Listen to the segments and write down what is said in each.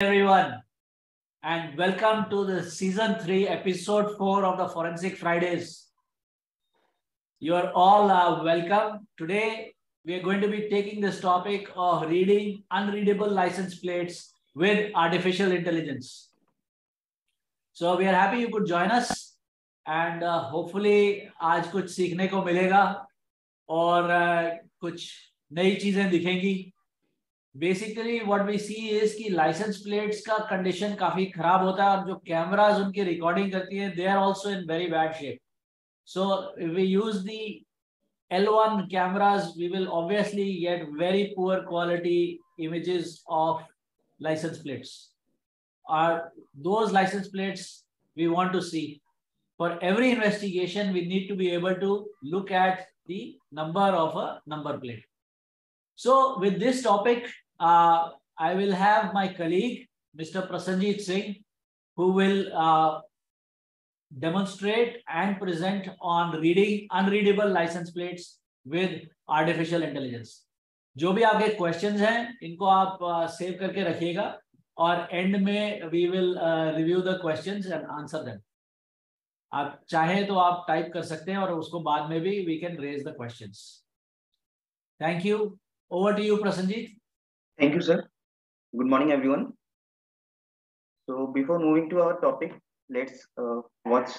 Everyone, and welcome to the season 3, episode 4 of the Forensic Fridays. You are all welcome. Today, we are going to be taking this topic of reading unreadable license plates with artificial intelligence. So, we are happy you could join us, and hopefully, आज कुछ सीखने को मिलेगा और कुछ नई चीजें दिखेंगी. Basically what we see is कि लाइसेंस प्लेट्स का कंडीशन काफी खराब होता है और जो कैमरास उनकी रिकॉर्डिंग करती है they are also in very bad shape. So we use the L1 cameras, we will obviously get very poor quality images of license plates. Those license plates we want to see. For every investigation, we need to be able to look at the number of a number plate. So with this topic, I will have my colleague, Mr. Prasanjit Singh, who will demonstrate and present on reading unreadable license plates with artificial intelligence. जो भी आपके questions हैं, इनको आप save करके रखिएगा और end में we will review the questions and answer them. आप चाहें तो आप type कर सकते हैं और उसको बाद में भी we can raise the questions. Thank you. Over to you, Prasanjit. Thank you, sir. Good morning, everyone. So before moving to our topic, let's watch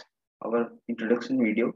our introduction video.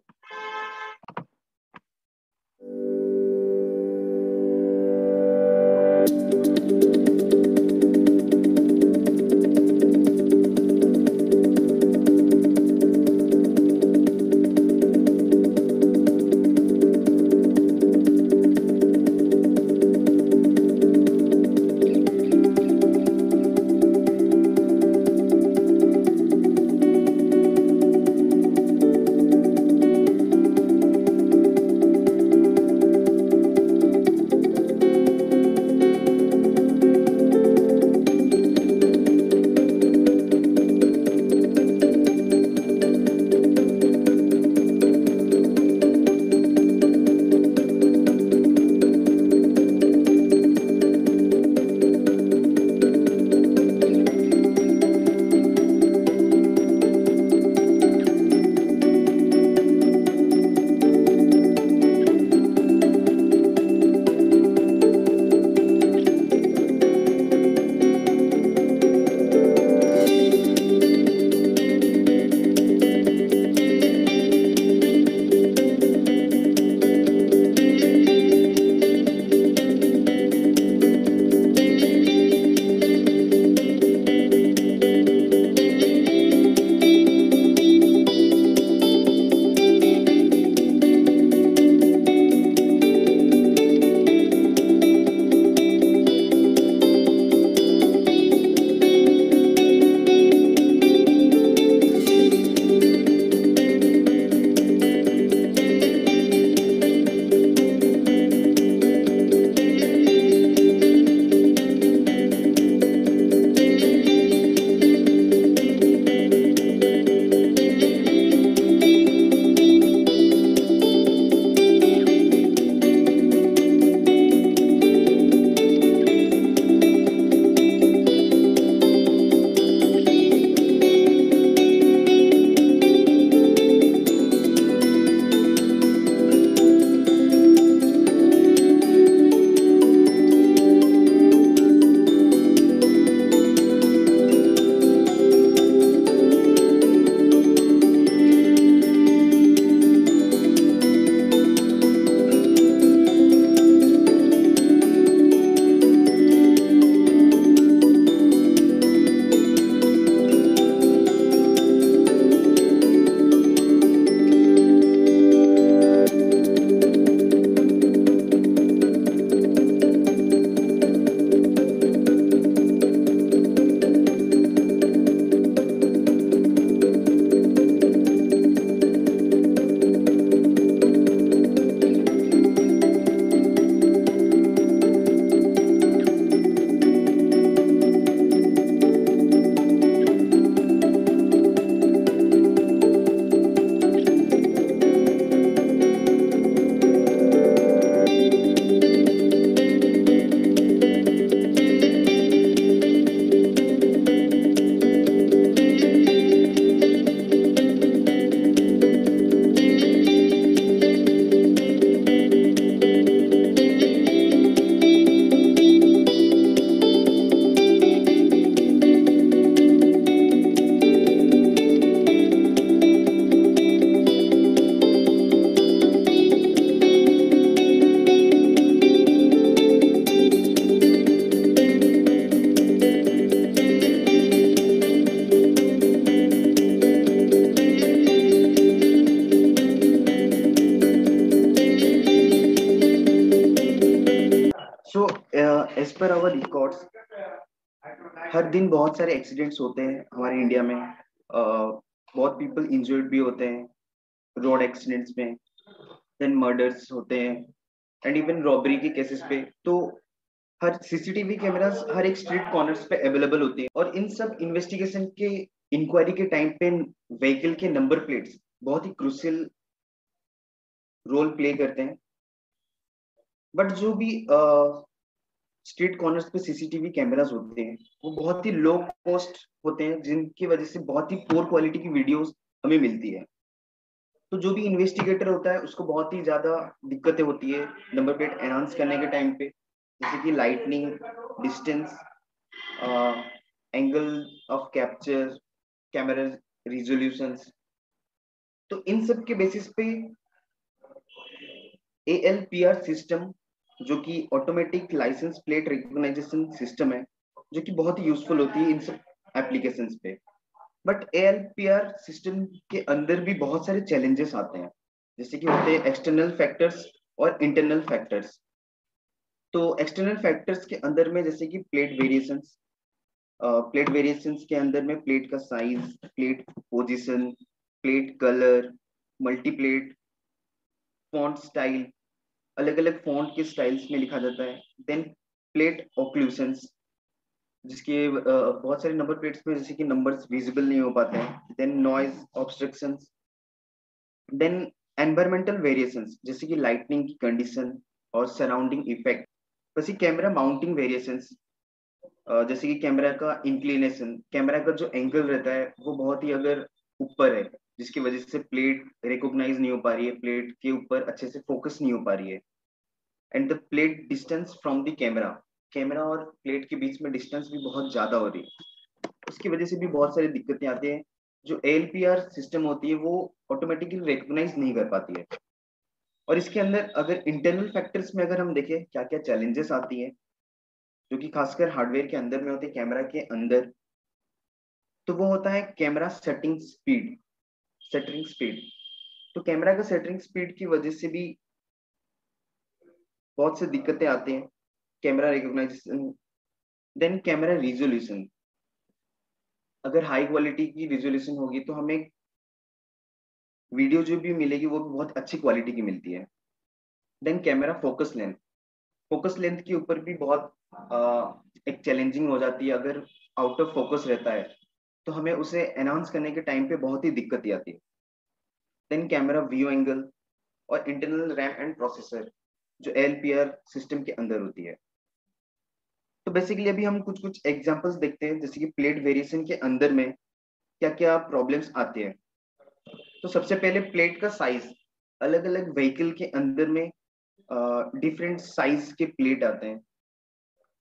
हर दिन बहुत सारे एक्सीडेंट्स होते हैं हमारे इंडिया में, बहुत पीपल इंजर्ड भी होते हैं रोड एक्सीडेंट्स में, देन मर्डर्स होते हैं एंड इवन रॉबरी के केसेस पे। तो हर सीसीटीवी कैमरास हर एक स्ट्रीट कॉर्नर्स पे अवेलेबल होते हैं, और इन सब इन्वेस्टिगेशन के इंक्वायरी के टाइम पे व्हीकल के नंबर प्लेट्स बहुत ही क्रूशियल रोल प्ले करते हैं। बट जो भी स्ट्रीट कॉर्नर्स पे सीसीटीवी कैमरास होते हैं वो बहुत ही लो कॉस्ट होते हैं, जिनकी वजह से बहुत ही पोर क्वालिटी की वीडियोस हमें मिलती है। तो जो भी इन्वेस्टिगेटर होता है उसको बहुत ही ज्यादा दिक्कतें होती है नंबर प्लेट एनहांस करने के टाइम पे, जैसे कि lightning, distance, angle of capture, camera resolutions. तो इन सब के बेसिस पे ALPR सिस्टम, जो कि automatic licence plate recognisation system है, जो कि बहुत ही यूजफुल होती है इन सब एप्लीकेशंस पे। बट ALPR सिस्टम के अंदर भी बहुत सारे चैलेंजेस आते हैं, जैसे कि होते हैं एक्सटर्नल फैक्टर्स और इंटरनल फैक्टर्स। तो एक्सटर्नल फैक्टर्स के अंदर में जैसे कि प्लेट वेरिएशंस के अंदर में प्लेट का size, plate position, plate colour, multiplate, font style, अलग अलग फॉन्ट के स्टाइल्स में लिखा जाता है। देन प्लेट ऑक्लूशंस, जिसके बहुत सारे नंबर प्लेट्स में जैसे कि नंबर्स विजिबल नहीं हो पाते हैं। Then noise obstructions, then environmental variations जैसे कि लाइटनिंग की कंडीशन और सराउंडिंग इफेक्ट। वैसे कैमरा माउंटिंग वेरिएशंस, जैसे कि कैमरा का इंक्लिनेशन, कैमरा का जो एंगल रहता है वो बहुत ही अगर ऊपर है, जिसकी वजह से प्लेट रिकॉग्नाइज नहीं हो पा रही है, प्लेट के ऊपर अच्छे से फोकस नहीं हो पा रही है। And the plate distance from the camera, camera और प्लेट के बीच में डिस्टेंस भी बहुत ज्यादा हो रही है, उसकी वजह से भी बहुत सारी दिक्कतें आती हैं। जो ALPR सिस्टम होती है वो ऑटोमेटिकली रिकॉग्नाइज नहीं कर पाती है। और इसके अंदर अगर इंटरनल फैक्टर्स में अगर हम देखें क्या क्या चैलेंजेस आती है, जो कि खासकर हार्डवेयर के अंदर में होते हैं, कैमरा के अंदर, तो वो होता है कैमरा सेटरिंग स्पीड। तो कैमरा का सेटरिंग स्पीड की वजह से भी बहुत सी दिक्कतें आती हैं। Camera recognisation, then camera resolution, अगर हाई क्वालिटी की रिजोल्यूशन होगी तो हमें वीडियो जो भी मिलेगी वो भी बहुत अच्छी क्वालिटी की मिलती है। देन कैमरा फोकस लेंथ के ऊपर भी बहुत एक चैलेंजिंग हो जाती है। अगर आउट ऑफ फोकस रहता है तो हमें उसे एनहांस करने के टाइम पे बहुत ही दिक्कत आती है। देन कैमरा व्यू एंगल और इंटरनल रैम एंड प्रोसेसर, जो ALPR सिस्टम के अंदर होती है। तो बेसिकली अभी हम कुछ कुछ एग्जांपल्स देखते हैं, जैसे कि प्लेट वेरिएशन के अंदर में क्या क्या प्रॉब्लम्स आते हैं। तो सबसे पहले प्लेट का साइज, अलग अलग व्हीकल के अंदर में डिफरेंट साइज के प्लेट आते हैं।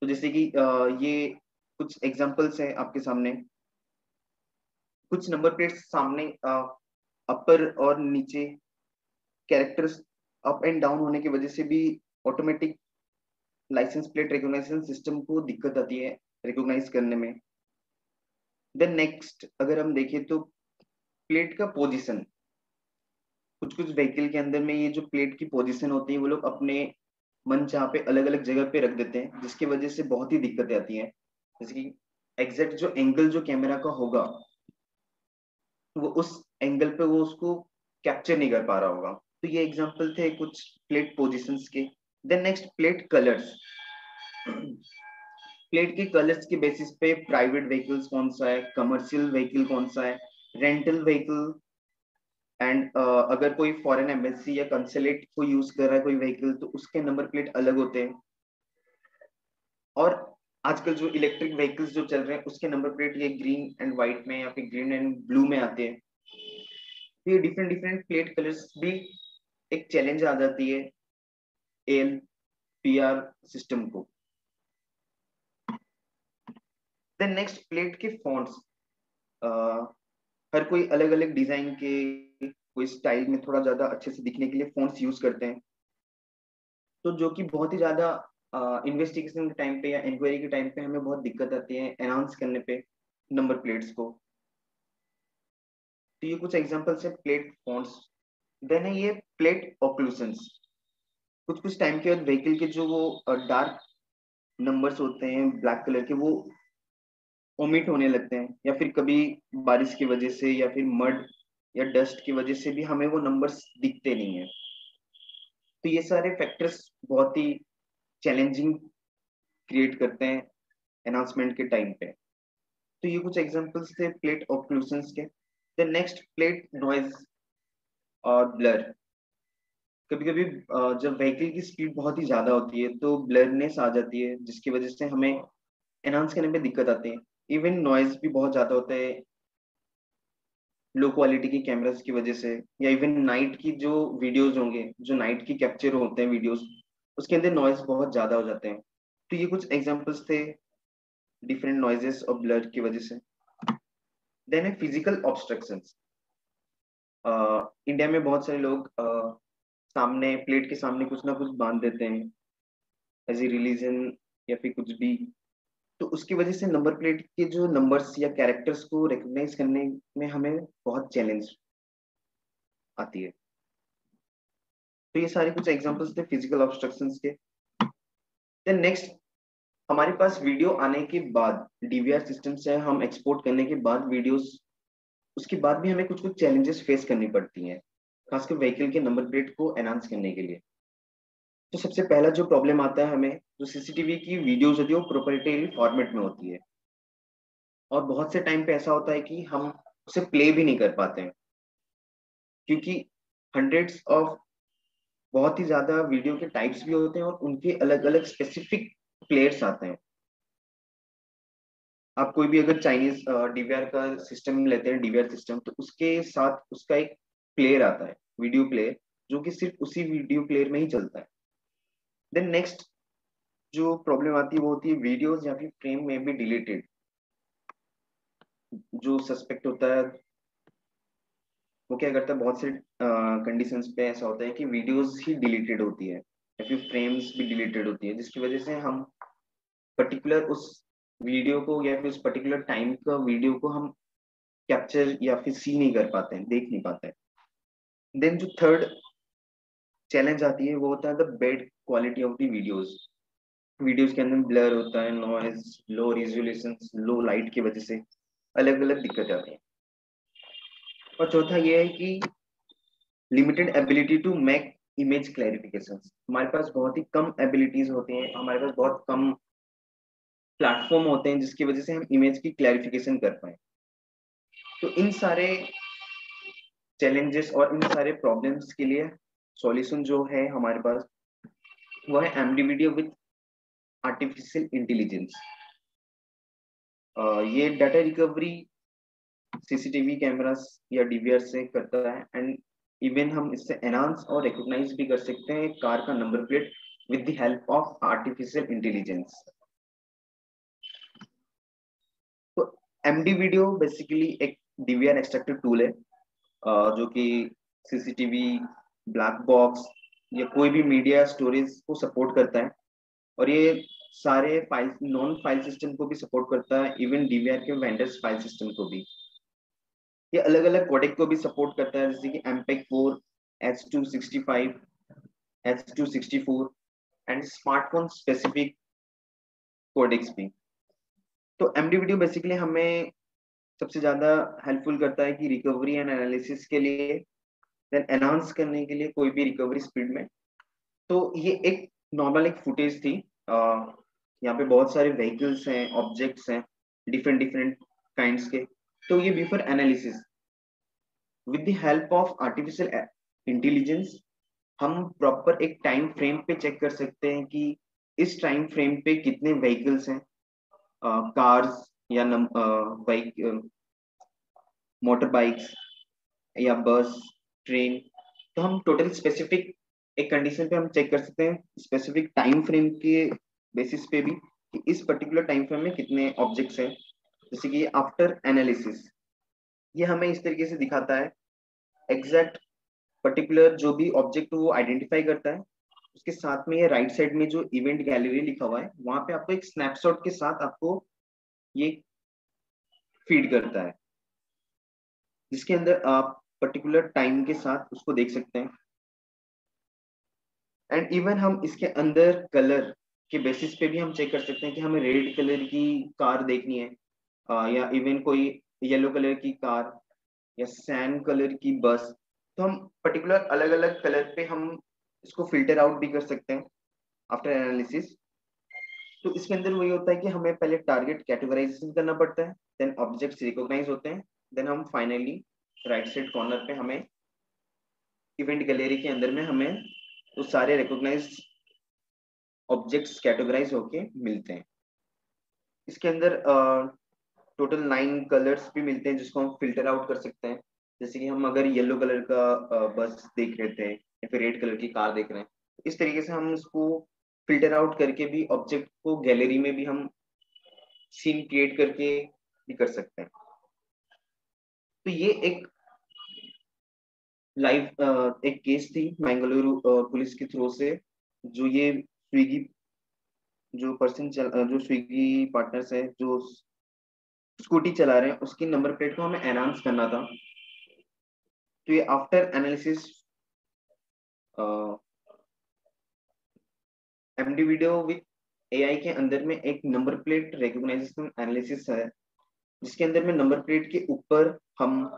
तो जैसे कि ये कुछ एग्जांपल्स हैं आपके सामने। कुछ नंबर प्लेट्स सामने अपर और नीचे कैरेक्टर्स अप एंड डाउन होने की वजह से भी automatic licence plate recognition system को दिक्कत आती है रिकॉग्नाइज करने में। देन नेक्स्ट अगर हम देखें तो प्लेट का पोजीशन, कुछ कुछ व्हीकल के अंदर में ये जो प्लेट की पोजीशन होती है वो लोग अपने मन चाह पे अलग अलग जगह पे रख देते हैं, जिसकी वजह से बहुत ही दिक्कतें आती हैं। जैसे कि एग्जैक्ट जो एंगल जो कैमरा का होगा वो उस एंगल पे वो उसको कैप्चर नहीं कर पा रहा होगा। तो ये एग्जांपल थे कुछ प्लेट पोजीशंस के। Then next plate colours, plate के कलर्स के बेसिस पे प्राइवेट व्हीकल्स कौन सा है, कमर्शियल व्हीकल कौन सा है, रेंटल व्हीकल, एंड अगर कोई फॉरेन एम्बेसी या कंसुलेट को यूज कर रहा है कोई व्हीकल तो उसके नंबर प्लेट अलग होते हैं। और आजकल जो इलेक्ट्रिक व्हीकल्स जो चल रहे हैं उसके नंबर प्लेट ये ग्रीन एंड व्हाइट में या फिर ग्रीन एंड ब्लू में आते हैं। तो ये डिफरेंट डिफरेंट प्लेट कलर्स भी एक चैलेंज आ जाती है ALPR सिस्टम को। देन नेक्स्ट प्लेट के फॉन्ट्स, हर कोई अलग अलग डिजाइन के, कोई स्टाइल में थोड़ा ज्यादा अच्छे से दिखने के लिए फॉन्ट्स यूज करते हैं। तो जो कि बहुत ही ज्यादा इन्वेस्टिगेशन के टाइम पे या इंक्वायरी के टाइम पे हमें बहुत दिक्कत आती है एनाउंस करने पे नंबर प्लेट्स को। तो ये कुछ एग्जांपल्स है प्लेट फॉन्ट्स। देन है ये प्लेट ऑक्लूशंस, कुछ कुछ टाइम के बाद व्हीकल के जो वो डार्क नंबर्स होते हैं ब्लैक कलर के, वो ओमिट होने लगते हैं, या फिर कभी बारिश की वजह से या फिर मड या डस्ट की वजह से भी हमें वो नंबर्स दिखते नहीं है। तो ये सारे फैक्टर्स बहुत ही चैलेंजिंग क्रिएट करते हैं एनाउंसमेंट के टाइम पे। तो ये कुछ एग्जांपल्स थे प्लेट ऑक्लूशंस के। द नेक्स्ट, प्लेट नॉइज और ब्लर। कभी कभी जब व्हीकल की स्पीड बहुत ही ज्यादा होती है तो ब्लरनेस आ जाती है, जिसकी वजह से हमें एनाउंस करने में दिक्कत आती है। इवन नॉइज भी बहुत ज्यादा होता है लो क्वालिटी की कैमरास की वजह से, या इवन नाइट की जो वीडियोस होंगे, जो नाइट की कैप्चर होते हैं वीडियोस, उसके अंदर नॉइज बहुत ज्यादा हो जाते हैं। तो ये कुछ एग्जांपल्स थे डिफरेंट नॉइजेस और ब्लर की वजह से। देन है फिजिकल ऑब्स्ट्रक्शंस। इंडिया में बहुत सारे लोग सामने प्लेट के सामने कुछ ना कुछ बांध देते हैं एज ए रिलीजन या फिर कुछ भी। तो उसकी वजह से नंबर प्लेट के जो नंबर्स या कैरेक्टर्स को रिकॉग्नाइज करने में हमें बहुत चैलेंज आती है। तो ये सारे कुछ एग्जांपल्स थे फिजिकल ऑब्स्ट्रक्शंस के। देन नेक्स्ट, हमारे पास वीडियो आने के बाद, डीवीआर सिस्टम से हम एक्सपोर्ट करने के बाद वीडियोस, उसके बाद भी हमें कुछ कुछ चैलेंजेस फेस करनी पड़ती हैं, खासकर व्हीकल के नंबर प्लेट को एनहांस करने के लिए। तो सबसे पहला जो प्रॉब्लम आता है हमें, जो सीसीटीवी की वीडियोस होती है वो प्रोप्राइटरी फॉर्मेट में होती है, और बहुत से टाइम पे ऐसा होता है कि हम उसे प्ले भी नहीं कर पाते हैं, क्योंकि हंड्रेड्स ऑफ बहुत ही ज्यादा वीडियो के टाइप्स भी होते हैं और उनके अलग अलग स्पेसिफिक प्लेयर्स आते हैं। आप कोई भी अगर चाइनीज डीवीआर का सिस्टम लेते हैं, डीवीआर सिस्टम, तो उसके साथ उसका एक प्लेयर आता है, वीडियो प्लेयर, जो कि सिर्फ उसी वीडियो प्लेयर में ही चलता है। देन नेक्स्ट जो प्रॉब्लम आती है वो होती है वीडियोस या फिर फ्रेम में भी डिलीटेड। जो सस्पेक्ट होता है वो क्या करता है, बहुत से कंडीशंस पे ऐसा होता है कि वीडियोस ही डिलीटेड होती है या फिर फ्रेम्स भी डिलीटेड होती है, जिसकी वजह से हम पर्टिकुलर उस वीडियो को या फिर उस पर्टिकुलर टाइम का वीडियो को हम कैप्चर या फिर सी नहीं कर पाते हैं, देख नहीं पाते हैं। देन जो थर्ड चैलेंज आती है वो होता है the bed quality of the videos. Videos के अंदर ब्लर होता है, नॉइज, लो रिजोल्यूशन, लो लाइट की वजह से अलग अलग दिक्कतें आती हैं। और चौथा ये है कि limited ability to make image clarification. हमारे पास बहुत ही कम एबिलिटीज होती हैं, हमारे पास बहुत कम प्लेटफॉर्म होते हैं जिसकी वजह से हम इमेज की क्लैरिफिकेशन कर पाए। तो इन सारे चैलेंजेस और इन सारे प्रॉब्लम्स के लिए सॉल्यूशन जो है हमारे पास वो है MD video with artificial intelligence. ये डाटा रिकवरी सीसीटीवी कैमरास या डीवीआर से करता है, एंड इवन हम इससे एनहांस और रिकॉग्नाइज भी कर सकते हैं कार का number plate with the help of artificial intelligence. तो एमडी वीडियो बेसिकली एक डीवीआर एक्सट्रैक्टर टूल है, जो कि सीसीटीवी, ब्लैक बॉक्स या कोई भी मीडिया स्टोरेज को सपोर्ट करता है, और ये सारे फाइल, नॉन फाइल सिस्टम को भी सपोर्ट करता है, इवन डीवीआर के वेंडर्स फाइल सिस्टम को भी। ये अलग अलग कोडेक को भी सपोर्ट करता है, जैसे कि MPEG-4, H.265, H.264 and smartphone specific codex भी। तो एमडी वीडियो बेसिकली हमें सबसे ज्यादा हेल्पफुल करता है कि रिकवरी एंड एनालिसिस के लिए, देन एनहांस करने के लिए कोई भी रिकवरी स्पीड में। तो ये एक नॉर्मल एक फुटेज थी। यहाँ पे बहुत सारे व्हीकल्स हैं, ऑब्जेक्ट्स हैं, डिफरेंट डिफरेंट काइंड्स के। तो ये before analysis with the help of artificial intelligence हम प्रॉपर एक टाइम फ्रेम पे चेक कर सकते हैं कि इस टाइम फ्रेम पे कितने व्हीकल्स हैं, कार्स या बाइक, मोटर बाइक्स या बस, ट्रेन। तो हम टोटल स्पेसिफिक एक कंडीशन पे हम चेक कर सकते हैं स्पेसिफिक टाइम फ्रेम के बेसिस पे भी कि इस पर्टिकुलर टाइम फ्रेम में कितने ऑब्जेक्ट्स हैं। जैसे कि आफ्टर एनालिसिस ये हमें इस तरीके से दिखाता है, एग्जैक्ट पर्टिकुलर जो भी ऑब्जेक्ट वो आइडेंटिफाई करता है, उसके साथ में ये राइट साइड में जो इवेंट गैलरी लिखा हुआ है वहां पे आपको एक स्नैपशॉट के साथ आपको ये फीड करता है, जिसके अंदर आप पर्टिकुलर टाइम के साथ उसको देख सकते हैं। एंड इवन हम इसके अंदर कलर के बेसिस पे भी हम चेक कर सकते हैं कि हमें रेड कलर की कार देखनी है या इवन कोई येलो कलर की कार या सैंड कलर की बस, तो हम पर्टिकुलर अलग अलग कलर पे हम इसको फिल्टर आउट भी कर सकते हैं आफ्टर एनालिसिस। तो इसके अंदर वही होता है कि हमें पहले टारगेट कैटेगराइजेशन करना पड़ता है, देन ऑब्जेक्ट्स रिकॉग्नाइज होते हैं, देन हम फाइनली राइट साइड कॉर्नर पे हमें इवेंट गैलरी के अंदर में हमें वो सारे रिकॉग्नाइज ऑब्जेक्ट्स कैटेगराइज होके मिलते हैं। इसके अंदर टोटल 9 कलर्स भी मिलते हैं जिसको हम फिल्टर आउट कर सकते हैं। जैसे कि हम अगर येलो कलर का बस देख रहे थे या फिर रेड कलर की कार देख रहे हैं, तो इस तरीके से हम उसको फिल्टर आउट करके भी ऑब्जेक्ट को गैलरी में भी हम सीन क्रिएट करके भी कर सकते हैं। तो ये एक लाइव एक केस थी मैंगलुरु पुलिस के थ्रू से, जो ये स्विगी जो पर्सन जो स्विगी पार्टनर्स है जो स्कूटी चला रहे हैं उसकी नंबर प्लेट को हमें एनहांस करना था। तो ये after analysis MD video with AI के अंदर में एक नंबर प्लेट रिकॉग्नाइजेशन एनालिसिस है, जिसके अंदर में नंबर प्लेट के ऊपर हम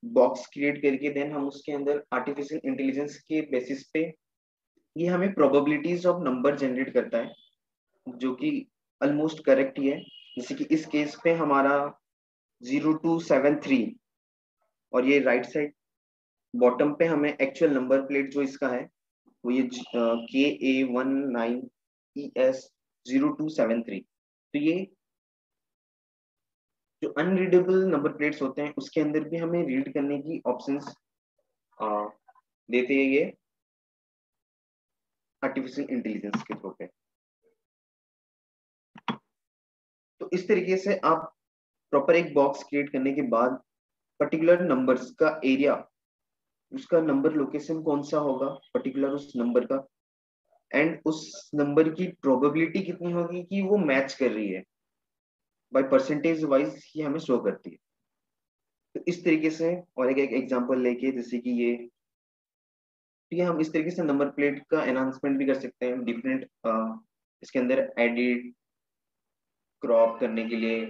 बॉक्स क्रिएट करके देन हम उसके अंदर आर्टिफिशियल इंटेलिजेंस के बेसिस पे ये हमें प्रोबेबिलिटीज ऑफ नंबर जनरेट करता है, जो कि ऑलमोस्ट करेक्ट ही है। जैसे कि इस केस पे हमारा 0273, और ये राइट साइड बॉटम पे हमें एक्चुअल नंबर प्लेट जो इसका है वो ये KA19ES0273। तो ये जो अनरीडेबल नंबर प्लेट्स होते हैं उसके अंदर भी हमें रीड करने की ऑप्शंस देते हैं ये आर्टिफिशियल इंटेलिजेंस के थ्रू पे। तो इस तरीके से आप प्रॉपर एक बॉक्स क्रिएट करने के बाद पर्टिकुलर नंबर्स का एरिया, उसका नंबर लोकेशन कौन सा होगा पर्टिकुलर उस नंबर का, एंड उस नंबर की प्रोबेबिलिटी कितनी होगी कि वो मैच कर रही है बाय परसेंटेज वाइज ही हमें शो करती है। तो इस तरीके से और एक एग्जांपल लेके जैसे कि ये हम इस तरीके से नंबर प्लेट का एनहांसमेंट भी कर सकते हैं डिफरेंट इसके अंदर एडिट क्रॉप करने के लिए,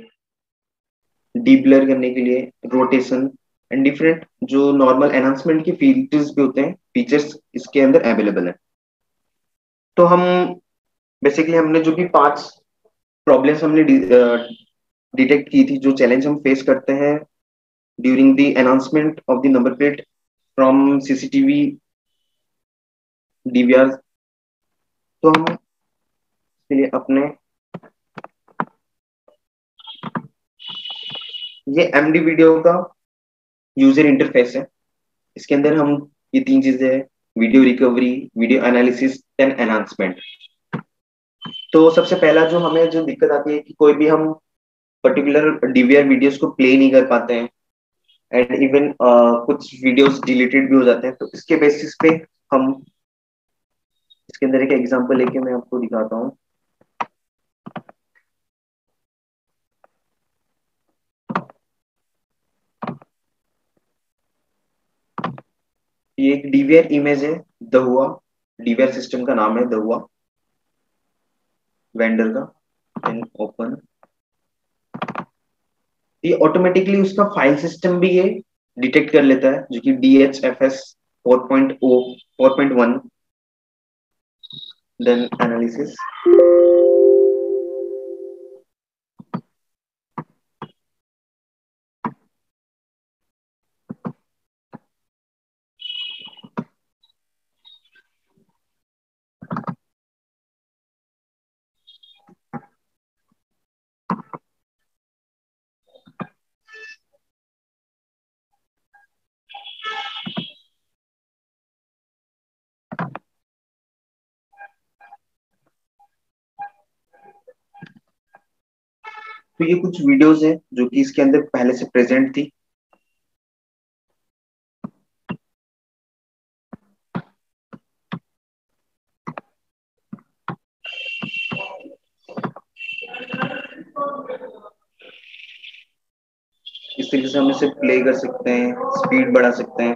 डीब्लर करने के लिए, रोटेशन एंड डिफरेंट जो नॉर्मल एनहांसमेंट की फीचर्स भी होते हैं, फीचर्स इसके अंदर अवेलेबल है। तो हम बेसिकली हमने जो भी 5 प्रॉब्लम्स हमने डिटेक्ट की थी, जो चैलेंज हम फेस करते हैं during the announcement of the number plate from CCTV DVR, तो हम इसके लिए अपने ये एमडी वीडियो का यूजर इंटरफेस है। इसके अंदर हम ये 3 चीजें हैं, video recovery, video analysis and enhancement. तो सबसे पहला जो हमें जो दिक्कत आती है कि कोई भी हम पर्टिकुलर डीवीआर वीडियोस को प्ले नहीं कर पाते हैं, एंड इवन कुछ वीडियोस डिलीटेड भी हो जाते हैं। तो इसके बेसिस पे हम इसके अंदर एक एग्जांपल लेके मैं आपको दिखाता हूँ। ये एक डीवीआर इमेज है, दहुआ डीवीआर सिस्टम का नाम है, दहुआ वेंडर का। एंड ओपन, ये ऑटोमेटिकली उसका फाइल सिस्टम भी ये डिटेक्ट कर लेता है, जो कि DHFS 4.0 4.1। देन एनालिसिस, तो ये कुछ वीडियोस है जो कि इसके अंदर पहले से प्रेजेंट थी। इस तरीके से हम इसे प्ले कर सकते हैं, स्पीड बढ़ा सकते हैं।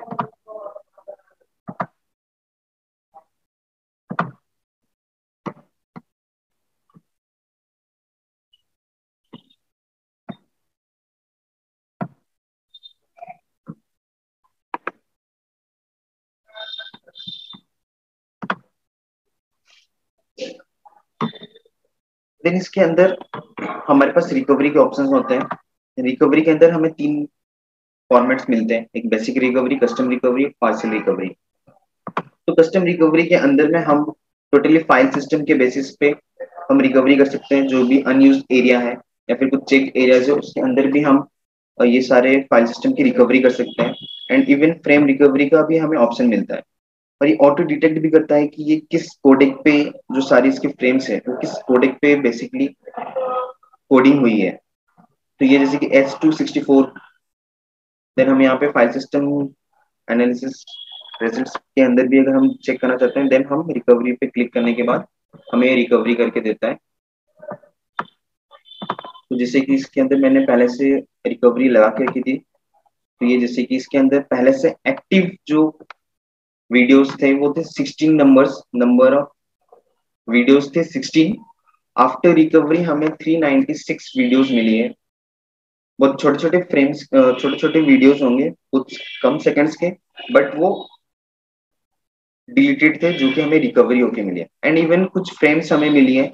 देन इसके अंदर हमारे पास रिकवरी के ऑप्शंस होते हैं। रिकवरी के अंदर हमें 3 फॉर्मेट्स मिलते हैं, एक basic recovery, custom recovery, partial recovery. तो कस्टम रिकवरी के अंदर में हम टोटली फाइल सिस्टम के बेसिस पे हम रिकवरी कर सकते हैं। जो भी अनयूज्ड एरिया है या फिर कुछ चेक एरियाज है उसके अंदर भी हम ये सारे फाइल सिस्टम की रिकवरी कर सकते हैं। एंड इवन फ्रेम रिकवरी का भी हमें ऑप्शन मिलता है, और ये ऑटो डिटेक्ट भी करता है कि ये किस कोडेक पे जो सारी इसके फ्रेम्स है वो किस कोडेक पे बेसिकली कोडिंग हुई है। तो ये जैसे कि H264, देन हम यहाँ पे फाइल सिस्टम एनालिसिस रिजल्ट्स के अंदर भी अगर हम चेक करना चाहते हैं, देन हम रिकवरी पे क्लिक करने के बाद हमें रिकवरी करके देता है। तो जैसे कि इसके अंदर मैंने पहले से रिकवरी लगा के रखी थी, तो ये जैसे कि इसके अंदर पहले से एक्टिव जो वीडियोस थे वो थे 16 नंबर ऑफ वीडियोस थे 16। आफ्टर रिकवरी हमें 396 वीडियोस मिली है। बहुत छोटे छोटे फ्रेम्स, छोटे छोटे वीडियोस होंगे कुछ कम सेकंड्स के, बट वो डिलीटेड थे जो कि हमें रिकवरी होके मिली है। एंड इवन कुछ फ्रेम्स हमें मिली है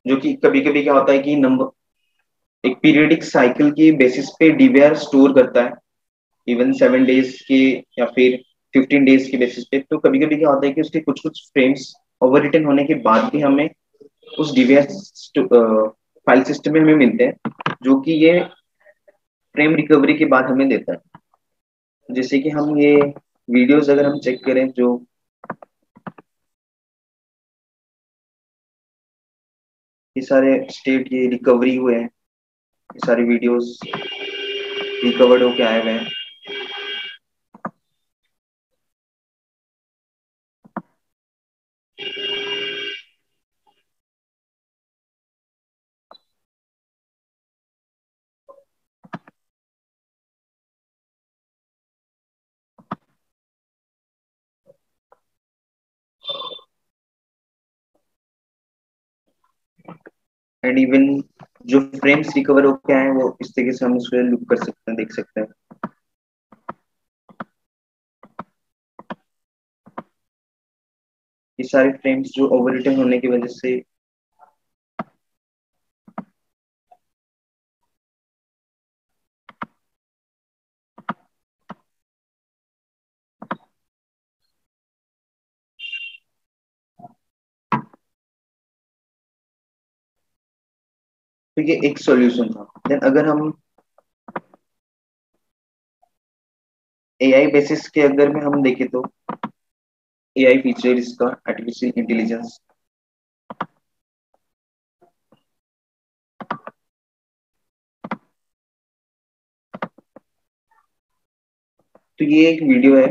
जो कि कभी कभी क्या होता है कि नंबर एक पीरियडिक साइकिल की बेसिस पे डीवीआर स्टोर करता है, इवन 7 डेज के या फिर 15 डेज के बेसिस पे। तो कभी कभी क्या होता है कि उसके कुछ कुछ फ्रेम्स ओवर रिटन होने के बाद भी हमें उस डीवीआर फाइल सिस्टम में हमें मिलते हैं, जो कि ये फ्रेम रिकवरी के बाद हमें देता है। जैसे कि हम ये वीडियोस अगर हम चेक करें, जो ये सारे स्टेट ये रिकवरी हुए हैं, ये सारे वीडियोस रिकवर्ड होके आए हुए हैं। एंड इवन जो फ्रेम्स रिकवर होके आए हैं वो इस तरीके से हम उसको लुक कर सकते हैं, देख सकते हैं। ये सारे फ्रेम्स जो ओवर रिटन होने की वजह से तो ये एक सॉल्यूशन था। देन अगर हम एआई बेसिस के अगर में हम देखें तो एआई फीचर इसका आर्टिफिशियल इंटेलिजेंस, तो ये एक वीडियो है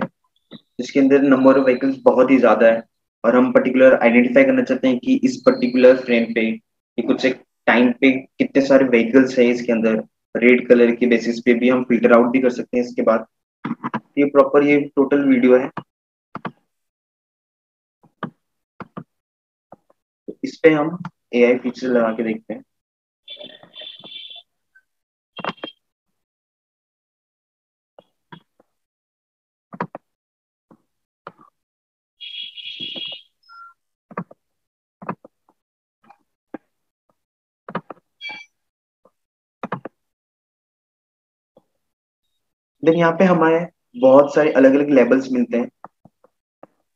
जिसके अंदर नंबर ऑफ व्हीकल्स बहुत ही ज्यादा है, और हम पर्टिकुलर आइडेंटिफाई करना चाहते हैं कि इस पर्टिकुलर फ्रेम पे ये कुछ एक टाइम पे कितने सारे व्हीकल्स है इसके अंदर। रेड कलर के बेसिस पे भी हम फिल्टर आउट भी कर सकते हैं इसके बाद। ये प्रॉपर ये टोटल वीडियो है। तो इस पे हम एआई फीचर लगा के देखते हैं। देन यहाँ पे हमारे बहुत सारे अलग अलग लेवल्स मिलते हैं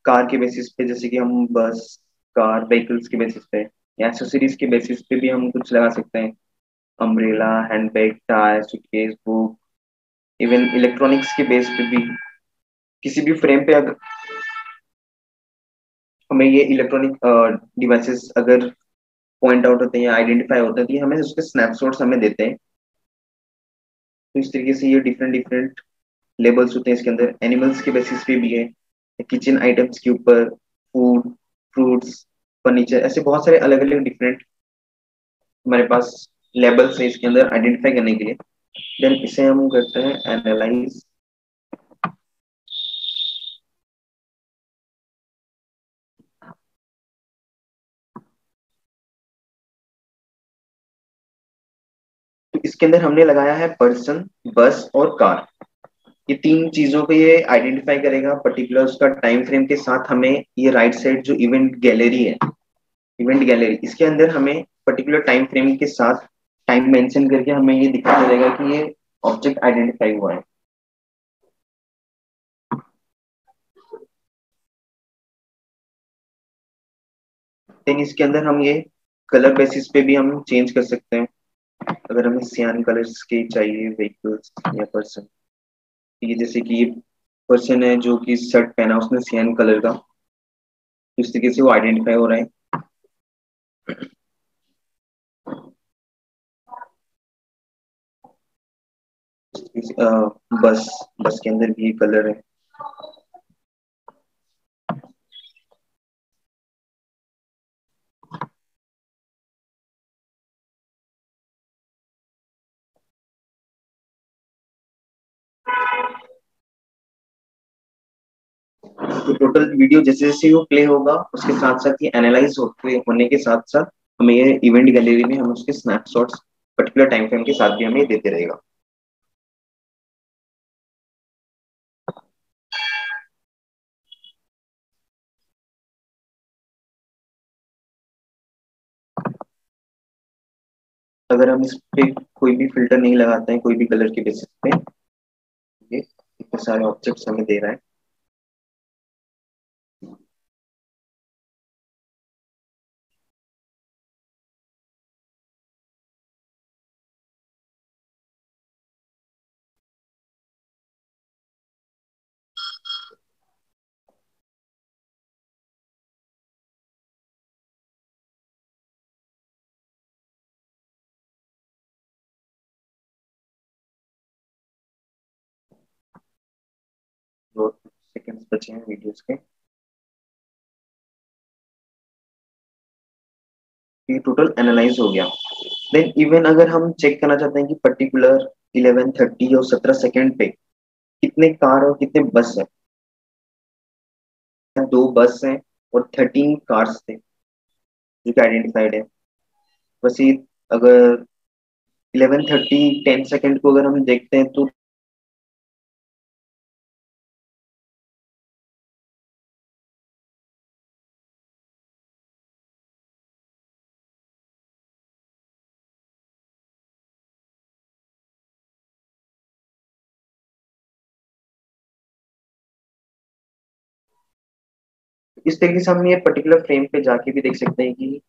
कार के बेसिस पे, जैसे कि हम बस, कार, व्हीकल्स के बेसिस पे या एक्सेसरीज के बेसिस पे भी हम कुछ लगा सकते हैं। Umbrella, handbag, tyre, suitcase, book, even electronics के बेस पे भी किसी भी फ्रेम पे अगर हमें ये इलेक्ट्रॉनिक डिवाइसेस अगर पॉइंट आउट होते हैं या आइडेंटिफाई होते हैं तो ये हमें उसके स्नैपशॉट्स हमें देते हैं। तो इस तरीके से ये डिफरेंट डिफरेंट लेबल्स होते हैं इसके अंदर। एनिमल्स के बेसिस पे भी है, किचन आइटम्स के ऊपर, फूड, फ्रूट्स, फर्नीचर, ऐसे बहुत सारे अलग अलग डिफरेंट हमारे पास लेबल्स है इसके अंदर आइडेंटिफाई करने के लिए। देन इसे हम करते हैं एनालाइज। तो इसके अंदर हमने लगाया है पर्सन, बस और कार। ये 3 चीजों को ये आइडेंटिफाई करेगा पर्टिकुलर उसका टाइम फ्रेम के साथ। हमें ये राइट साइड जो इवेंट गैलरी है, इवेंट गैलरी, इसके अंदर हमें पर्टिकुलर टाइम फ्रेम के साथ टाइम मेंशन करके हमें ये दिखाई देगा कि ये ऑब्जेक्ट आइडेंटिफाई हुआ है। देन इसके अंदर हम ये कलर बेसिस पे भी हम चेंज कर सकते हैं। अगर हमें सियान कलर्स के चाहिए व्हीकल्स या पर्सन, ये जैसे कि ये पर्सन है जो कि शर्ट पहना उसने सियान कलर का, इस तरीके से वो आइडेंटिफाई हो रहा है। बस बस के अंदर भी कलर है। तो टोटल वीडियो जैसे जैसे वो प्ले होगा उसके साथ साथ ये एनालाइज होने के साथ साथ हमें ये इवेंट गैलरी में हम उसके स्नैपशॉट्स पर्टिकुलर टाइम फ्रेम के साथ भी हमें ये देते रहेगा। अगर हम इस पे कोई भी फिल्टर नहीं लगाते हैं कोई भी कलर के बेसिस पे, ये इतने सारे ऑब्जेक्ट्स हमें दे रहा है। दो सेकंड्स बचे हैं वीडियोस के। ये टोटल एनालाइज हो गया। देन इवन अगर हम चेक करना चाहते हैं कि पर्टिकुलर 11:30 और 17 सेकंड पे कितने कार और कितने बस है, दो बस हैं और 13 कार्स थे जो कि आइडेंटिफाइड है। बस ये अगर 11:30 10 सेकंड को अगर हम देखते हैं तो इस तरीके से हम ये पर्टिकुलर फ्रेम पे जाके भी देख सकते हैं कि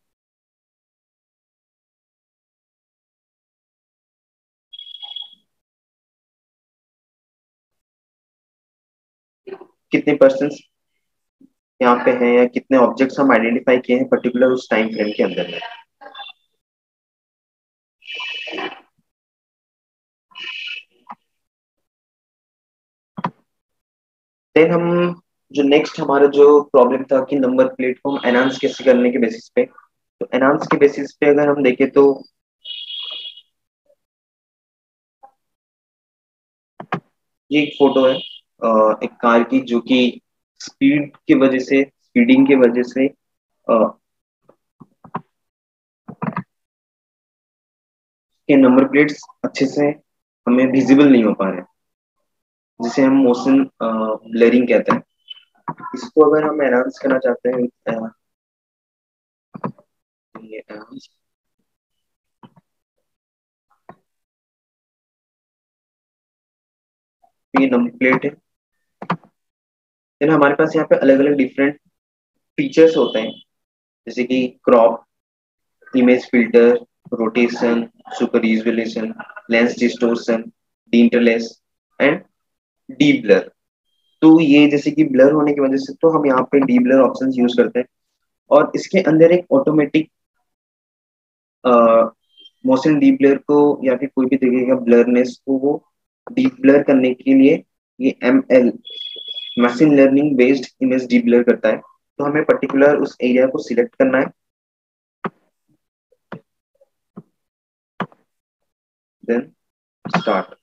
कितने पर्सन यहाँ पे हैं या कितने ऑब्जेक्ट्स हम आइडेंटिफाई किए हैं पर्टिकुलर उस टाइम फ्रेम के अंदर में। देन हम जो नेक्स्ट हमारा जो प्रॉब्लम था कि नंबर प्लेट को हम एनहांस कैसे करने के बेसिस पे, तो एनहांस के बेसिस पे अगर हम देखें तो ये एक फोटो है एक कार की जो कि स्पीडिंग की वजह से के नंबर प्लेट्स अच्छे से हमें विजिबल नहीं हो पा रहे, जिसे हम मोशन ब्लरिंग कहते हैं। इसको अगर हम एनहांस करना चाहते हैं ये enhance, ये नंबर प्लेट है। देन हमारे पास यहाँ पे अलग अलग डिफरेंट फीचर्स होते हैं जैसे कि crop, image filter, rotation, super resolution, lens distortion, D interlace and D blur. तो ये जैसे कि ब्लर होने की वजह से तो हम यहाँ पे डी ब्लर ऑप्शन यूज करते हैं, और इसके अंदर एक ऑटोमेटिक मोशन डी ब्लर को या फिर कोई भी तरीके का ब्लरनेस को वो डी ब्लर करने के लिए ये ML machine learning based image D blur करता है। तो हमें पर्टिकुलर उस एरिया को सिलेक्ट करना है, देन स्टार्ट।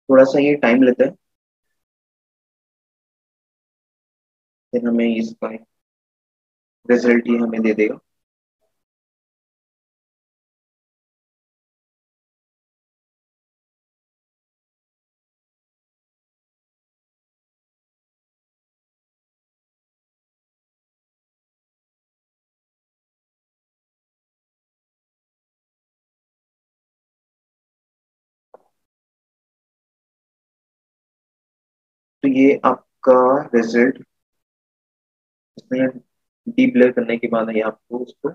थोड़ा सा ये टाइम लेता है। फिर हमें इसका रिजल्ट ही हमें दे देगा। तो ये आपका रिजल्ट इसमें डीप ब्लर करने के बाद ये आपको उसको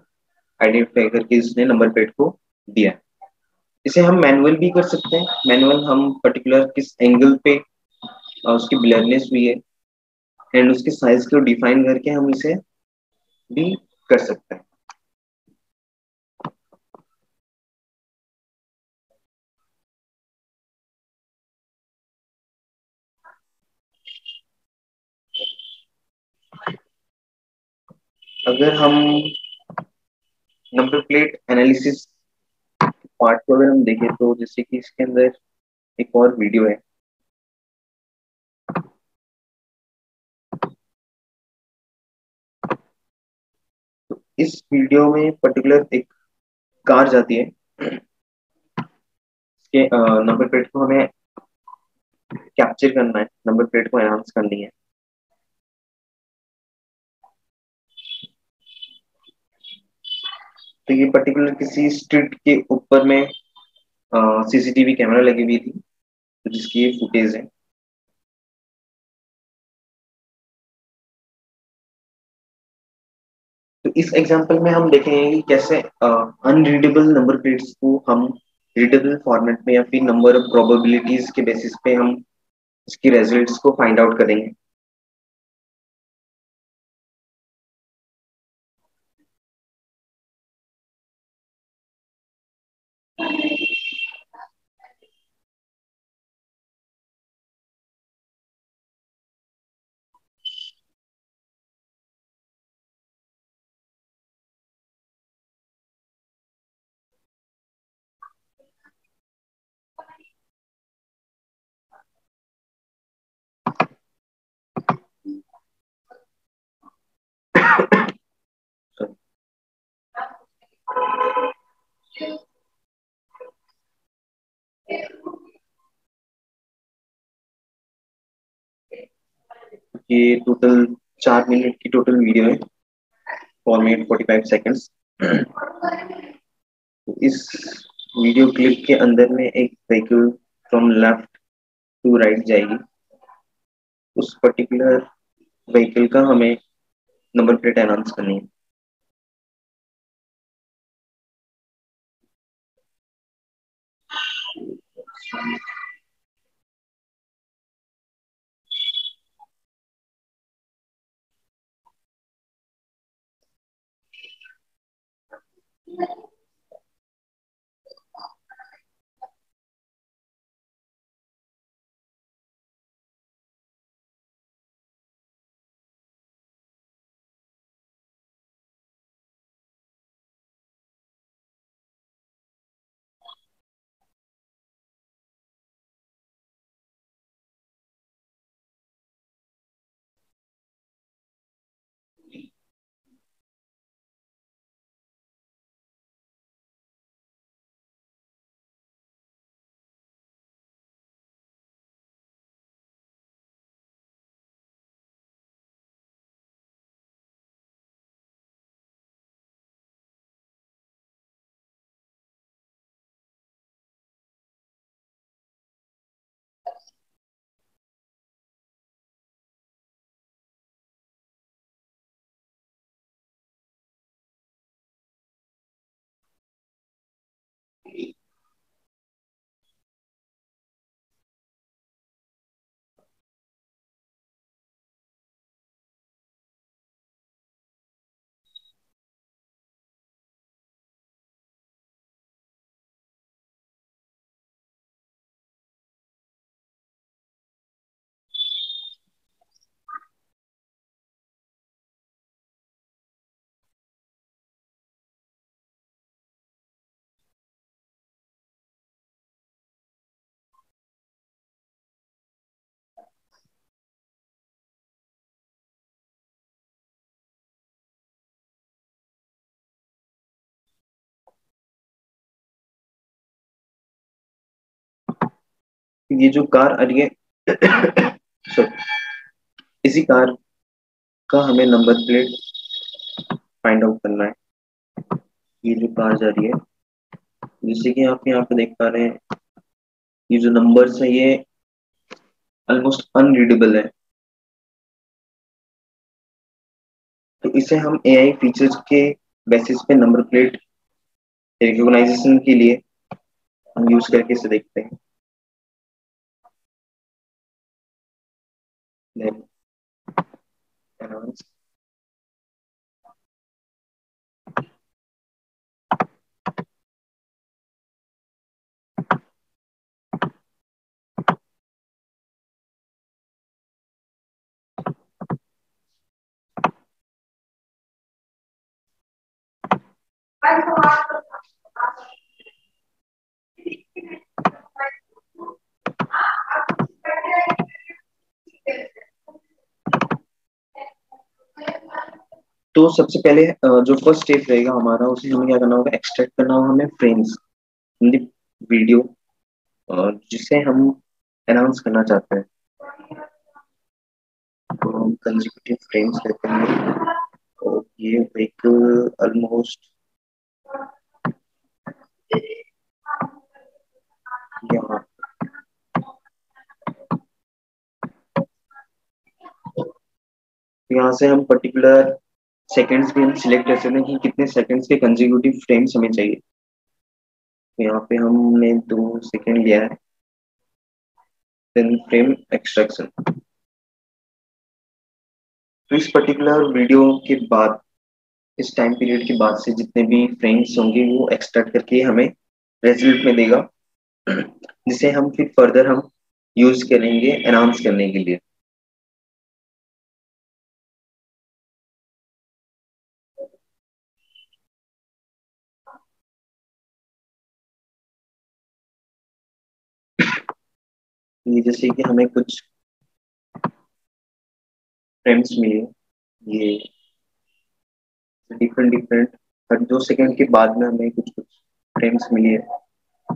आइडेंटिफाई करके इसने नंबर प्लेट को दिया है। इसे हम मैनुअल भी कर सकते हैं। मैनुअल हम पर्टिकुलर किस एंगल पे उसकी ब्लरनेस हुई है एंड उसके साइज को डिफाइन करके हम इसे भी कर सकते हैं। अगर हम नंबर प्लेट एनालिसिस पार्ट को अगर हम देखें तो जैसे कि इसके अंदर एक और वीडियो है। तो इस वीडियो में पर्टिकुलर एक कार जाती है। इसके नंबर प्लेट को हमें कैप्चर करना है, नंबर प्लेट को एनहांस करनी है। तो ये पर्टिकुलर किसी स्ट्रीट के ऊपर में सीसीटीवी कैमरा लगी हुई थी, तो जिसकी ये फुटेज है। तो इस एग्जांपल में हम देखेंगे कि कैसे अनरीडेबल नंबर प्लेट्स को हम रीडेबल फॉर्मेट में या फिर नंबर ऑफ प्रोबेबिलिटीज के बेसिस पे हम इसकी रिजल्ट्स को फाइंड आउट करेंगे। ये टोटल 4 मिनट की टोटल वीडियो है, 4 मिनट 45 सेकेंड्स। तो इस वीडियो क्लिप के अंदर में एक vehicle from left to right जाएगी। उस पर्टिकुलर व्हीकल का हमें नंबर प्लेट अनाउंस करनी है। ये जो कार आ रही है sorry, इसी कार का हमें नंबर प्लेट फाइंड आउट करना है। ये जो कार जा रही है, जैसे कि आप यहाँ पे देख पा रहे हैं, ये जो नंबर्स है ये ऑलमोस्ट अनरीडेबल है। तो इसे हम एआई फीचर्स के बेसिस पे नंबर प्लेट रिकॉग्नाइजेशन के लिए हम यूज करके इसे देखते हैं। Then, announce. तो सबसे पहले जो फर्स्ट स्टेप रहेगा हमारा, उसे हमें क्या करना होगा, एक्सट्रैक्ट करना होगा हमें फ्रेम्स इन द वीडियो जिसे हम अनाउंस करना चाहते हैं। तो हम कंसेक्यूटिव फ्रेम्स लेते हैं और ये एक ऑलमोस्ट यहाँ यहाँ से हम पर्टिकुलर सेकंड्स भी हम सिलेक्ट कर सकते हैं कि कितने सेकंड्स के कंसेक्यूटिव फ्रेम्स हमें चाहिए। तो यहाँ पे हमने 2 सेकंड लिया है। Then frame extraction. तो इस पर्टिकुलर वीडियो के बाद, इस टाइम पीरियड के बाद से जितने भी फ्रेम्स होंगे वो एक्सट्रैक्ट करके हमें रिजल्ट में देगा, जिसे हम फिर फर्दर हम यूज करेंगे एनहांस करने के लिए। ये जैसे कि हमें कुछ फ्रेम्स मिले, ये डिफरेंट डिफरेंट, हर 2 सेकंड के बाद में हमें कुछ कुछ फ्रेम्स मिली है।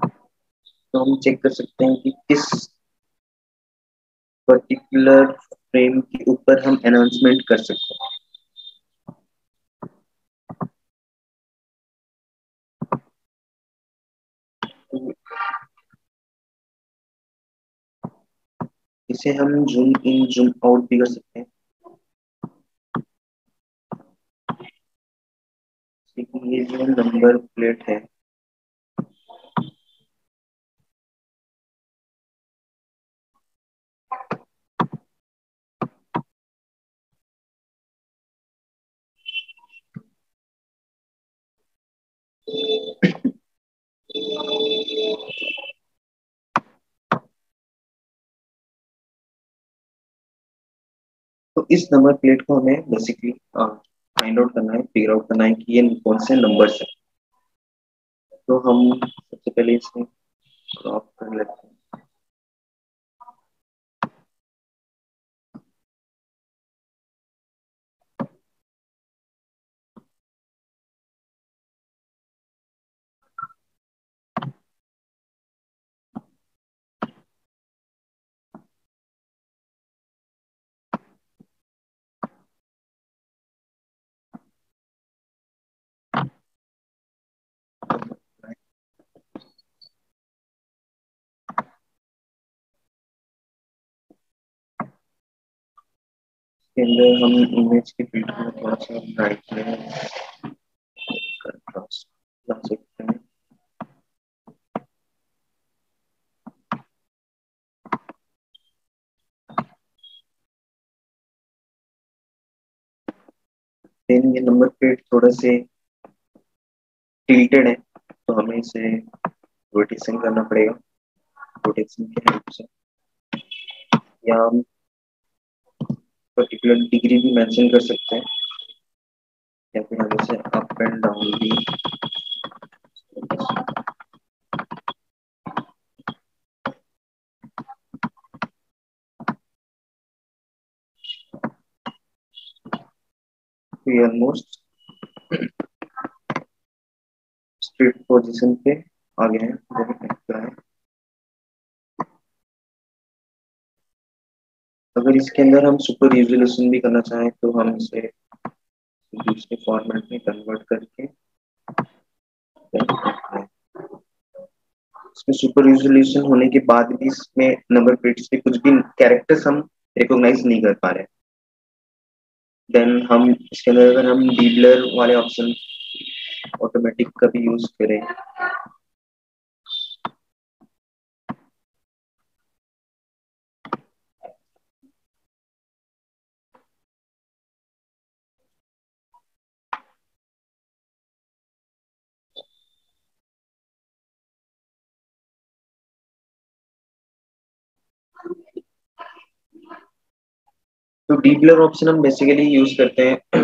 तो हम चेक कर सकते हैं कि किस पर्टिकुलर फ्रेम के ऊपर हम अनाउंसमेंट कर सकते हैं। इसे हम जूम इन जूम आउट भी कर सकते हैं। लेकिन ये जो नंबर प्लेट है, तो इस नंबर प्लेट को हमें बेसिकली फाइंड आउट करना है, फिगर आउट करना है कि ये कौन से नंबर्स है। तो हम सबसे पहले इसे क्रॉप कर लेते हैं। इसके अंदर हम इमेज के फिल्टर में थोड़ा सा ब्राइटनेस कंट्रास्ट ला सकते हैं। देन ये नंबर प्लेट थोड़ा से टिल्टेड है, तो हमें इसे रोटेशन करना पड़ेगा। रोटेशन की हेल्प से, या हम पर्टिकुलर डिग्री भी मेंशन कर सकते हैं, या फिर हम इसे अप एंड डाउन भी। वी ऑलमोस्ट स्ट्रेट पोजीशन पे आ गए हैं। अगर इसके अंदर हम सुपर रिजोल्यूशन भी करना चाहें तो हम इसे दूसरे फॉर्मेट में कन्वर्ट करके इसमें सुपर रिजोल्यूशन होने के बाद भी इसमें नंबर प्लेट्स पे कुछ भी कैरेक्टर्स हम रिकॉग्नाइज नहीं कर पा रहे। देन हम इसके अंदर अगर हम डीब्लर वाले ऑप्शन ऑटोमेटिक का भी यूज करें तो डीब्लर ऑप्शन हम बेसिकली यूज करते हैं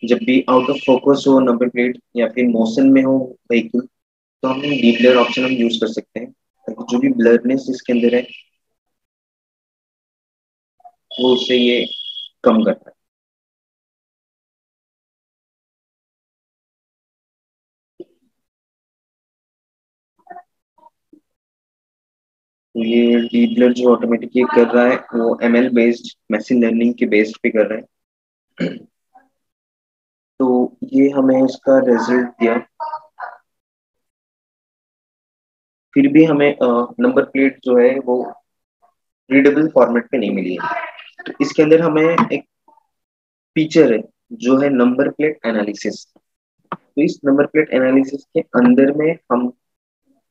जब भी आउट ऑफ फोकस हो नंबर प्लेट या फिर मोशन में हो व्हीकल, तो हम डीब्लर ऑप्शन हम यूज कर सकते हैं ताकि जो भी ब्लरनेस इसके अंदर है वो उससे ये कम करता है। तो ये डीब्लर जो ऑटोमेटिक ये कर रहा है वो एमएल बेस्ड मशीन लर्निंग के बेस्ड पे कर रहा है। तो ये हमें इसका रिजल्ट दिया, फिर भी हमें नंबर प्लेट जो है वो रीडेबल फॉर्मेट पे नहीं मिली है। तो इसके अंदर हमें एक फीचर है जो है नंबर प्लेट एनालिसिस। तो इस नंबर प्लेट एनालिसिस के अंदर में हम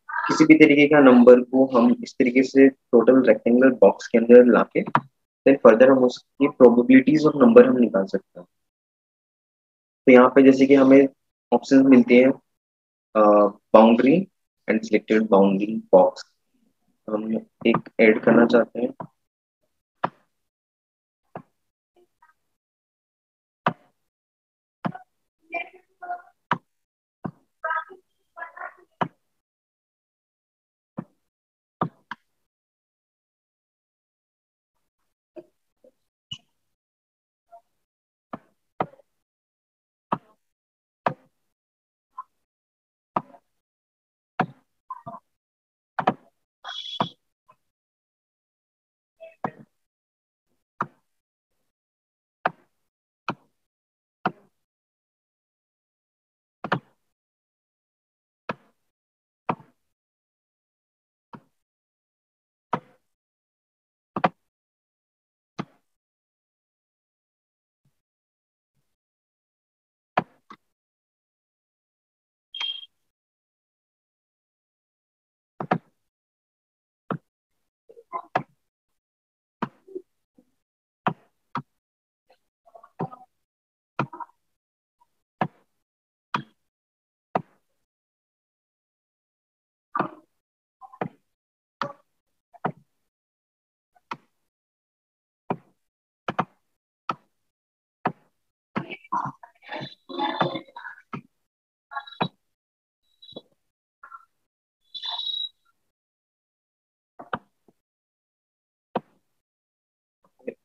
किसी भी तरीके का नंबर को हम इस तरीके से टोटल रेक्टेंगुलर बॉक्स के अंदर लाके देन फर्दर हम उसकी प्रोबेबिलिटीज ऑफ नंबर हम निकाल सकते हैं। तो यहाँ पे जैसे कि हमें ऑप्शन मिलती है boundary and selected boundary box, हम एक ऐड करना चाहते हैं।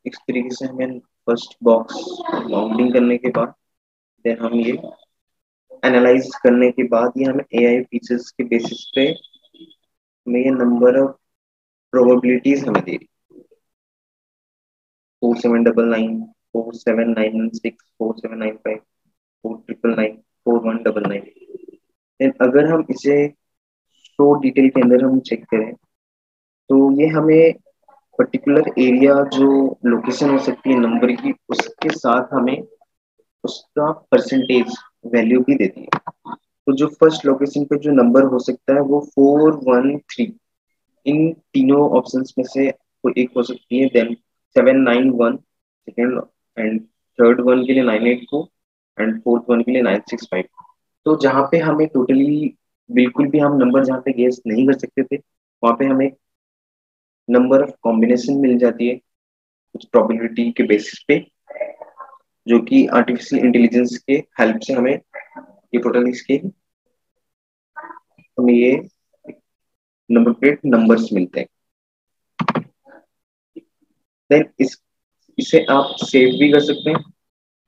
इस तरीके से हमें फर्स्ट बॉक्स बाउंडिंग करने के बाद देन हम ये एनालाइज करने के बाद ये हमें एआई फीचर्स के बेसिस पे हमें ये नंबर ऑफ प्रोबेबिलिटीज हमें दे रही। 4799, 4796, 4795, 4999, 4199। देन अगर हम इसे शो डिटेल के अंदर हम चेक करें तो ये हमें पर्टिकुलर एरिया जो लोकेशन हो सकती है नंबर की उसके साथ हमें उसका परसेंटेज वैल्यू भी देती है। तो जो फर्स्ट लोकेशन पे जो नंबर हो सकता है वो 413, इन तीनों ऑप्शंस में से कोई एक हो सकती है। Then 791 second, and third one के लिए 982 एंड फोर्थ वन के लिए 965। तो जहाँ पे हमें टोटली बिल्कुल भी हम नंबर जहाँ पे गेस नहीं कर सकते थे वहाँ पे हमें नंबर ऑफ कॉम्बिनेशन मिल जाती है कुछ प्रोबेबिलिटी के बेसिस पे, जो कि आर्टिफिशियल इंटेलिजेंस के हेल्प से हमें ये टोटल इसके हमें ये नंबर प्लेट नंबर्स मिलते हैं। देन इसे आप सेव भी कर सकते हैं।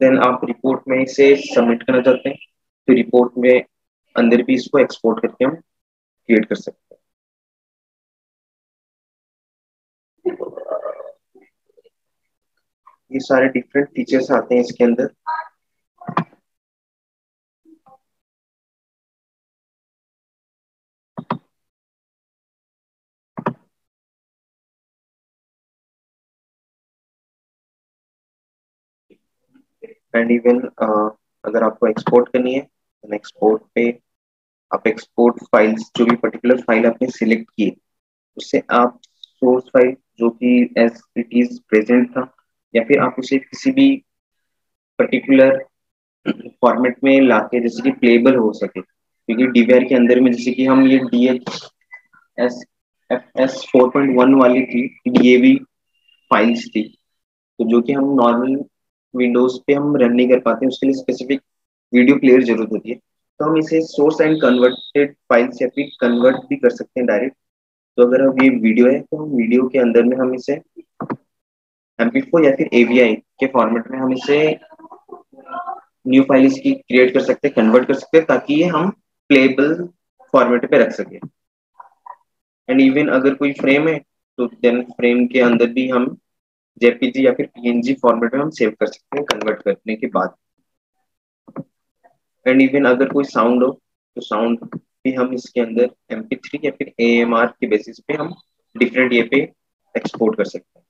देन आप रिपोर्ट में इसे सबमिट करना चाहते हैं तो रिपोर्ट में अंदर भी इसको एक्सपोर्ट करके हम क्रिएट कर सकते हैं। ये सारे डिफरेंट फीचर्स आते हैं इसके अंदर। एंड इवन अगर आपको एक्सपोर्ट करनी है तो एक्सपोर्ट पे आप एक्सपोर्ट फाइल्स, जो भी पर्टिकुलर फाइल आपने सिलेक्ट की है उससे आप सोर्स फाइल जो कि एज इट इज प्रेजेंट था, या फिर आप उसे किसी भी पर्टिकुलर फॉर्मेट में लाके जैसे कि प्लेबल हो सके, क्योंकि डीवीआर के अंदर में जैसे कि हम ये DHFS 4.1 वाली थी, डीएवी फाइल्स थी, तो जो कि हम नॉर्मल विंडोज पे हम रन नहीं कर पाते, उसके लिए स्पेसिफिक वीडियो प्लेयर जरूरत होती है। तो हम इसे सोर्स एंड कन्वर्टेड फाइल्स या फिर कन्वर्ट भी कर सकते हैं डायरेक्ट। तो अगर अब ये वीडियो है तो हम वीडियो के अंदर में हम इसे MP4 या फिर AVI के फॉर्मेट में हम इसे न्यू फाइल इसकी क्रिएट कर सकते हैं, कन्वर्ट कर सकते हैं, ताकि ये हम प्लेबल फॉर्मेट पे रख सके। एंड इवन अगर कोई फ्रेम है तो देन फ्रेम के अंदर भी हम जेपीजी या फिर PNG फॉर्मेट में हम सेव कर सकते हैं कन्वर्ट करने के बाद। एंड इवन अगर कोई साउंड हो तो साउंड भी हम इसके अंदर MP3 या फिर AMR के बेसिस पे हम डिफरेंट ये पे एक्सपोर्ट कर सकते हैं।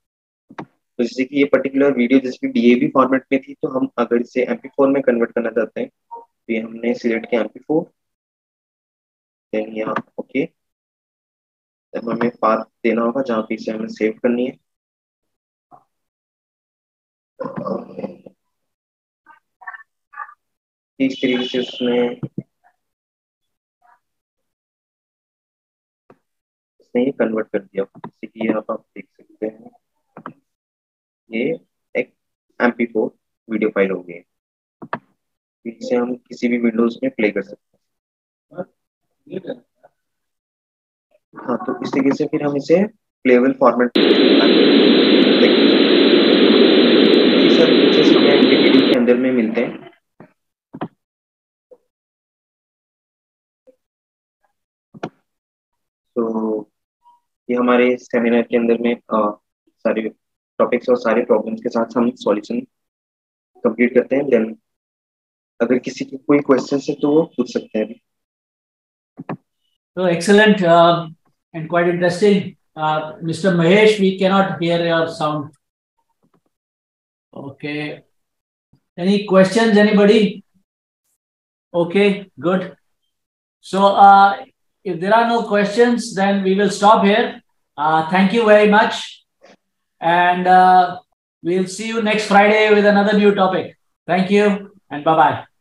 तो जैसे कि ये पर्टिकुलर वीडियो जैसे कि DAV फॉर्मेट में थी, तो हम अगर इसे MP4 में कन्वर्ट करना चाहते हैं तो ये हमने सिलेक्ट किया MP4, देन यहाँ ओके, तब हमें पाथ देना होगा जहाँ पे इसे हमें सेव करनी है। इस तरीके से उसने ये कन्वर्ट कर दिया, जैसे कि यहाँ पर आप देख सकते हैं ये एक MP4 वीडियो फाइल हो गई, इसे हम किसी भी विंडोज में प्ले कर सकते हैं। हाँ, तो इस तरीके से फिर हम इसे प्लेबल फॉर्मेट ये सारे फीचर्स हमें वीडियो के अंदर में मिलते हैं। तो ये हमारे सेमिनार के अंदर में सारे टॉपिक्स और सारे प्रॉब्लम्स के साथ हम सॉल्यूशन कंप्लीट करते हैं। देन अगर किसी की कोई क्वेश्चन है तो वो पूछ सकते हैं अभी। So excellent and quite interesting. Mr. Mahesh, we cannot hear your sound. Okay. Any questions, anybody? Okay, good. So if there are no questions, then we will stop here. Thank you very much. And we'll see you next Friday with another new topic. Thank you and bye-bye.